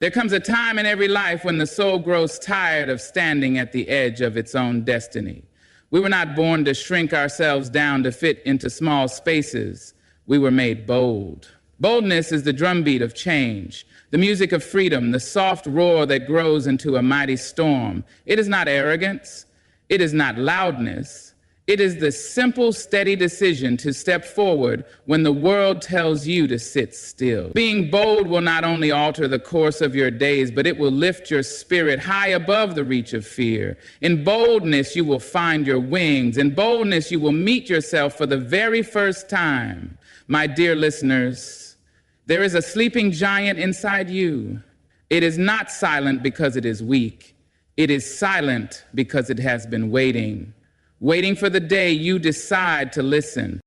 There comes a time in every life when the soul grows tired of standing at the edge of its own destiny. We were not born to shrink ourselves down to fit into small spaces. We were made bold. Boldness is the drumbeat of change, the music of freedom, the soft roar that grows into a mighty storm. It is not arrogance. It is not loudness. It is the simple, steady decision to step forward when the world tells you to sit still. Being bold will not only alter the course of your days, but it will lift your spirit high above the reach of fear. In boldness, you will find your wings. In boldness, you will meet yourself for the very first time. My dear listeners, there is a sleeping giant inside you. It is not silent because it is weak. It is silent because it has been waiting for the day you decide to listen,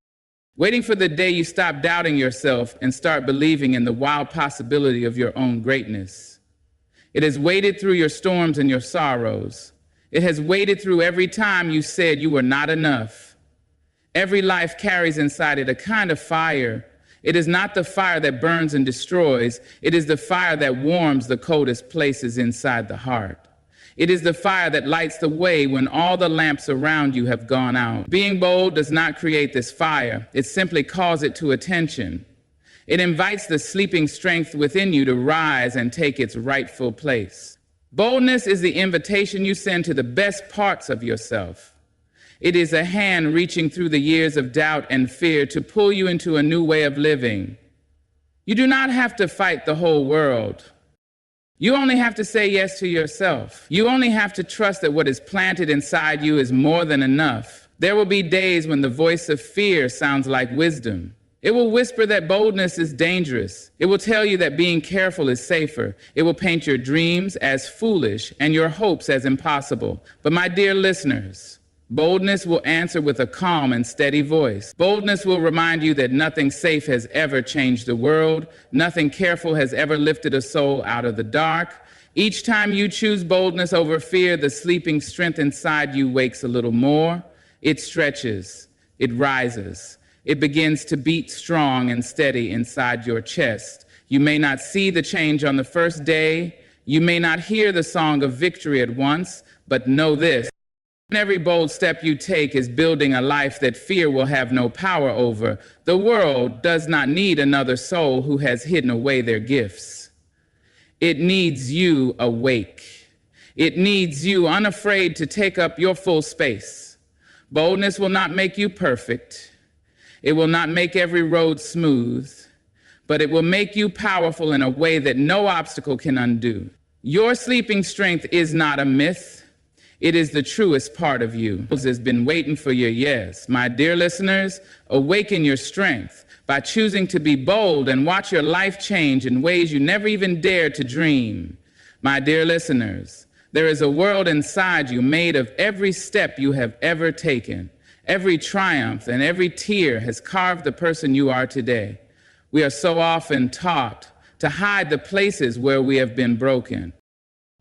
waiting for the day you stop doubting yourself and start believing in the wild possibility of your own greatness. It has waited through your storms and your sorrows. It has waited through every time you said you were not enough. Every life carries inside it a kind of fire. It is not the fire that burns and destroys. It is the fire that warms the coldest places inside the heart. It is the fire that lights the way when all the lamps around you have gone out. Being bold does not create this fire. It simply calls it to attention. It invites the sleeping strength within you to rise and take its rightful place. Boldness is the invitation you send to the best parts of yourself. It is a hand reaching through the years of doubt and fear to pull you into a new way of living. You do not have to fight the whole world. You only have to say yes to yourself. You only have to trust that what is planted inside you is more than enough. There will be days when the voice of fear sounds like wisdom. It will whisper that boldness is dangerous. It will tell you that being careful is safer. It will paint your dreams as foolish and your hopes as impossible. But my dear listeners, boldness will answer with a calm and steady voice. Boldness will remind you that nothing safe has ever changed the world. Nothing careful has ever lifted a soul out of the dark. Each time you choose boldness over fear, the sleeping strength inside you wakes a little more. It stretches. It rises. It begins to beat strong and steady inside your chest. You may not see the change on the first day. You may not hear the song of victory at once, but know this. Every bold step you take is building a life that fear will have no power over. The world does not need another soul who has hidden away their gifts. It needs you awake. It needs you unafraid to take up your full space. Boldness will not make you perfect. It will not make every road smooth, but it will make you powerful in a way that no obstacle can undo. Your sleeping strength is not a myth. It is the truest part of you. Has been waiting for your yes. My dear listeners, awaken your strength by choosing to be bold and watch your life change in ways you never even dared to dream. My dear listeners, there is a world inside you made of every step you have ever taken. Every triumph and every tear has carved the person you are today. We are so often taught to hide the places where we have been broken.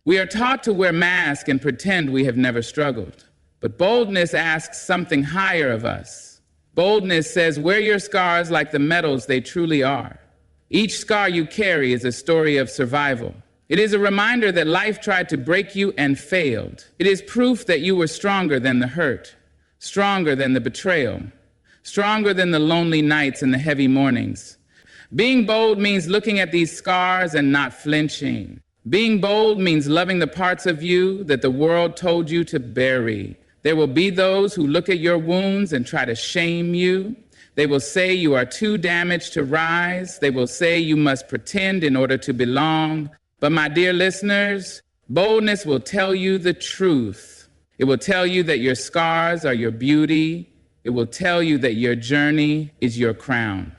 We are taught to wear masks and pretend we have never struggled. But boldness asks something higher of us. Boldness says, wear your scars like the medals they truly are. Each scar you carry is a story of survival. It is a reminder that life tried to break you and failed. It is proof that you were stronger than the hurt, stronger than the betrayal, stronger than the lonely nights and the heavy mornings. Being bold means looking at these scars and not flinching. Being bold means loving the parts of you that the world told you to bury. There will be those who look at your wounds and try to shame you. They will say you are too damaged to rise. They will say you must pretend in order to belong. But my dear listeners, boldness will tell you the truth. It will tell you that your scars are your beauty. It will tell you that your journey is your crown.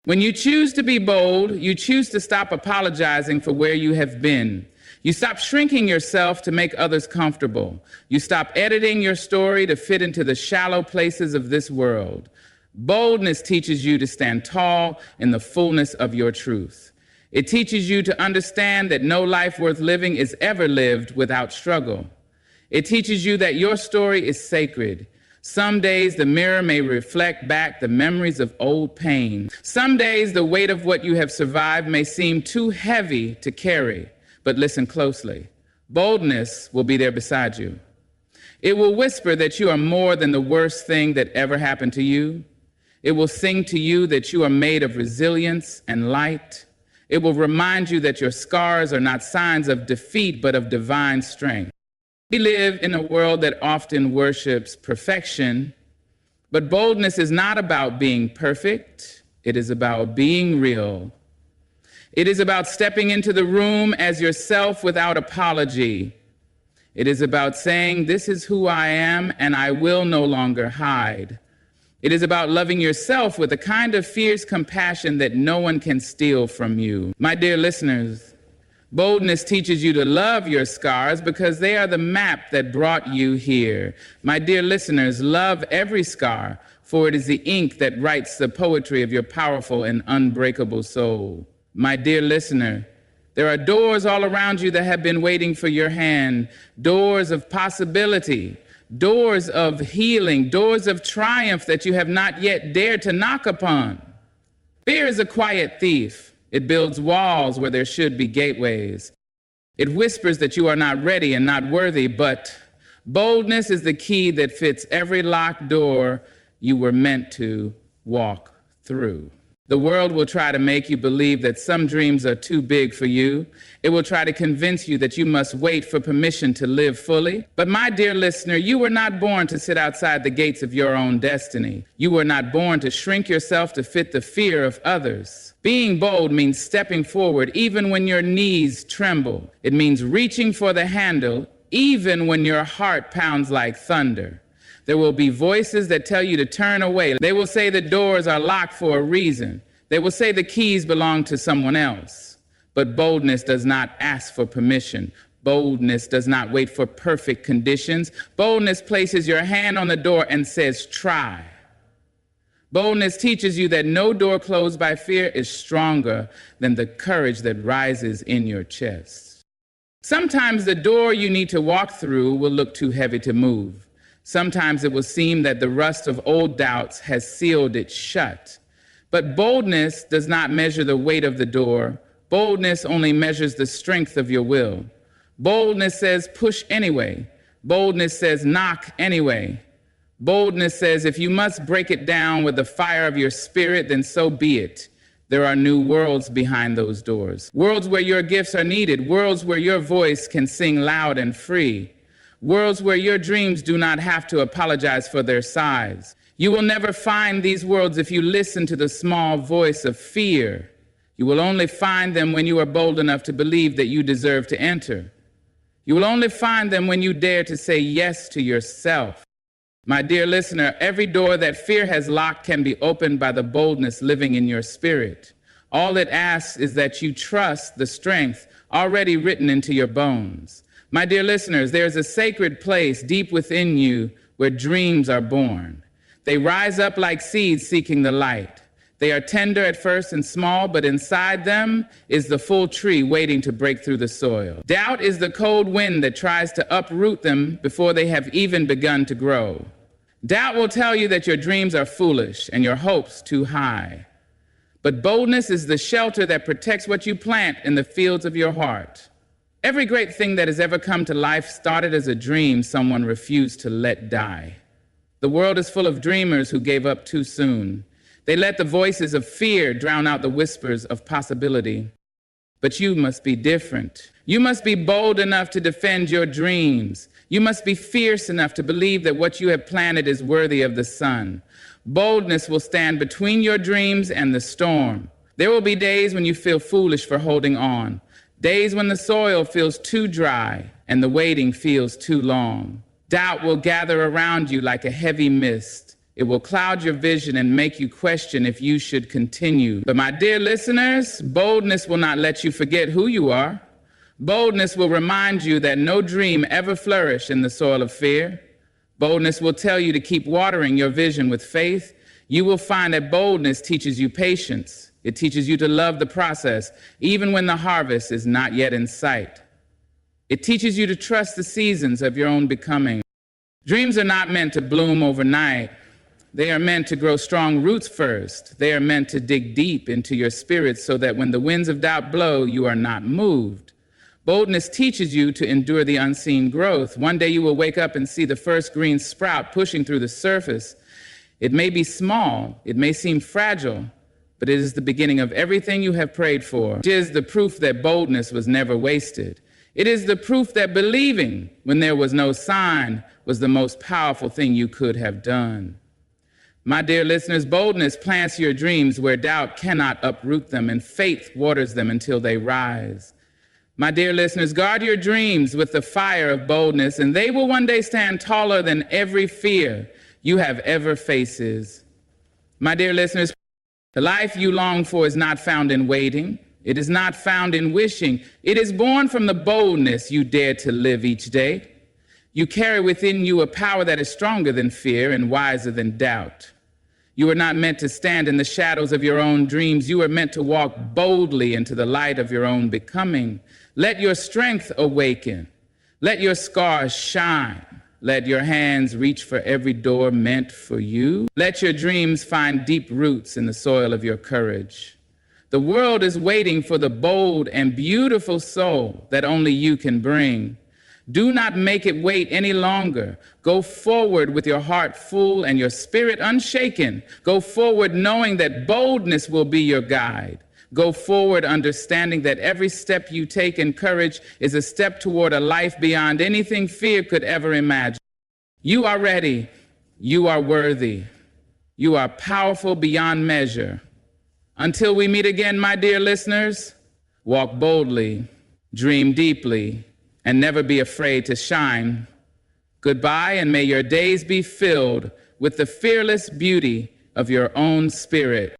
When you choose to be bold, you choose to stop apologizing for where you have been. You stop shrinking yourself to make others comfortable. You stop editing your story to fit into the shallow places of this world. Boldness teaches you to stand tall in the fullness of your truth. It teaches you to understand that no life worth living is ever lived without struggle. It teaches you that your story is sacred. Some days the mirror may reflect back the memories of old pain. Some days the weight of what you have survived may seem too heavy to carry. But listen closely. Boldness will be there beside you. It will whisper that you are more than the worst thing that ever happened to you. It will sing to you that you are made of resilience and light. It will remind you that your scars are not signs of defeat, but of divine strength. We live in a world that often worships perfection, but boldness is not about being perfect. It is about being real. It is about stepping into the room as yourself without apology. It is about saying, "This is who I am, and I will no longer hide." It is about loving yourself with a kind of fierce compassion that no one can steal from you. My dear listeners, boldness teaches you to love your scars because they are the map that brought you here. My dear listeners, love every scar, for it is the ink that writes the poetry of your powerful and unbreakable soul. My dear listener, there are doors all around you that have been waiting for your hand, doors of possibility, doors of healing, doors of triumph that you have not yet dared to knock upon. Fear is a quiet thief. It builds walls where there should be gateways. It whispers that you are not ready and not worthy, but boldness is the key that fits every locked door you were meant to walk through. The world will try to make you believe that some dreams are too big for you. It will try to convince you that you must wait for permission to live fully. But my dear listener, you were not born to sit outside the gates of your own destiny. You were not born to shrink yourself to fit the fear of others. Being bold means stepping forward even when your knees tremble. It means reaching for the handle even when your heart pounds like thunder. There will be voices that tell you to turn away. They will say the doors are locked for a reason. They will say the keys belong to someone else. But boldness does not ask for permission. Boldness does not wait for perfect conditions. Boldness places your hand on the door and says, "Try." Boldness teaches you that no door closed by fear is stronger than the courage that rises in your chest. Sometimes the door you need to walk through will look too heavy to move. Sometimes it will seem that the rust of old doubts has sealed it shut. But boldness does not measure the weight of the door. Boldness only measures the strength of your will. Boldness says, "Push anyway." Boldness says, "Knock anyway." Boldness says, if you must break it down with the fire of your spirit, then so be it. There are new worlds behind those doors. Worlds where your gifts are needed. Worlds where your voice can sing loud and free. Worlds where your dreams do not have to apologize for their size. You will never find these worlds if you listen to the small voice of fear. You will only find them when you are bold enough to believe that you deserve to enter. You will only find them when you dare to say yes to yourself. My dear listener, every door that fear has locked can be opened by the boldness living in your spirit. All it asks is that you trust the strength already written into your bones. My dear listeners, there is a sacred place deep within you where dreams are born. They rise up like seeds seeking the light. They are tender at first and small, but inside them is the full tree waiting to break through the soil. Doubt is the cold wind that tries to uproot them before they have even begun to grow. Doubt will tell you that your dreams are foolish and your hopes too high. But boldness is the shelter that protects what you plant in the fields of your heart. Every great thing that has ever come to life started as a dream someone refused to let die. The world is full of dreamers who gave up too soon. They let the voices of fear drown out the whispers of possibility. But you must be different. You must be bold enough to defend your dreams. You must be fierce enough to believe that what you have planted is worthy of the sun. Boldness will stand between your dreams and the storm. There will be days when you feel foolish for holding on. Days when the soil feels too dry and the waiting feels too long. Doubt will gather around you like a heavy mist. It will cloud your vision and make you question if you should continue. But my dear listeners, boldness will not let you forget who you are. Boldness will remind you that no dream ever flourished in the soil of fear. Boldness will tell you to keep watering your vision with faith. You will find that boldness teaches you patience. It teaches you to love the process, even when the harvest is not yet in sight. It teaches you to trust the seasons of your own becoming. Dreams are not meant to bloom overnight. They are meant to grow strong roots first. They are meant to dig deep into your spirit so that when the winds of doubt blow, you are not moved. Boldness teaches you to endure the unseen growth. One day you will wake up and see the first green sprout pushing through the surface. It may be small, it may seem fragile, but it is the beginning of everything you have prayed for. It is the proof that boldness was never wasted. It is the proof that believing when there was no sign was the most powerful thing you could have done. My dear listeners, boldness plants your dreams where doubt cannot uproot them, and faith waters them until they rise. My dear listeners, guard your dreams with the fire of boldness, and they will one day stand taller than every fear you have ever faces. My dear listeners, the life you long for is not found in waiting. It is not found in wishing. It is born from the boldness you dare to live each day. You carry within you a power that is stronger than fear and wiser than doubt. You are not meant to stand in the shadows of your own dreams. You are meant to walk boldly into the light of your own becoming. Let your strength awaken. Let your scars shine. Let your hands reach for every door meant for you. Let your dreams find deep roots in the soil of your courage. The world is waiting for the bold and beautiful soul that only you can bring. Do not make it wait any longer. Go forward with your heart full and your spirit unshaken. Go forward knowing that boldness will be your guide. Go forward understanding that every step you take in courage is a step toward a life beyond anything fear could ever imagine. You are ready. You are worthy. You are powerful beyond measure. Until we meet again, my dear listeners, walk boldly, dream deeply, and never be afraid to shine. Goodbye, and may your days be filled with the fearless beauty of your own spirit.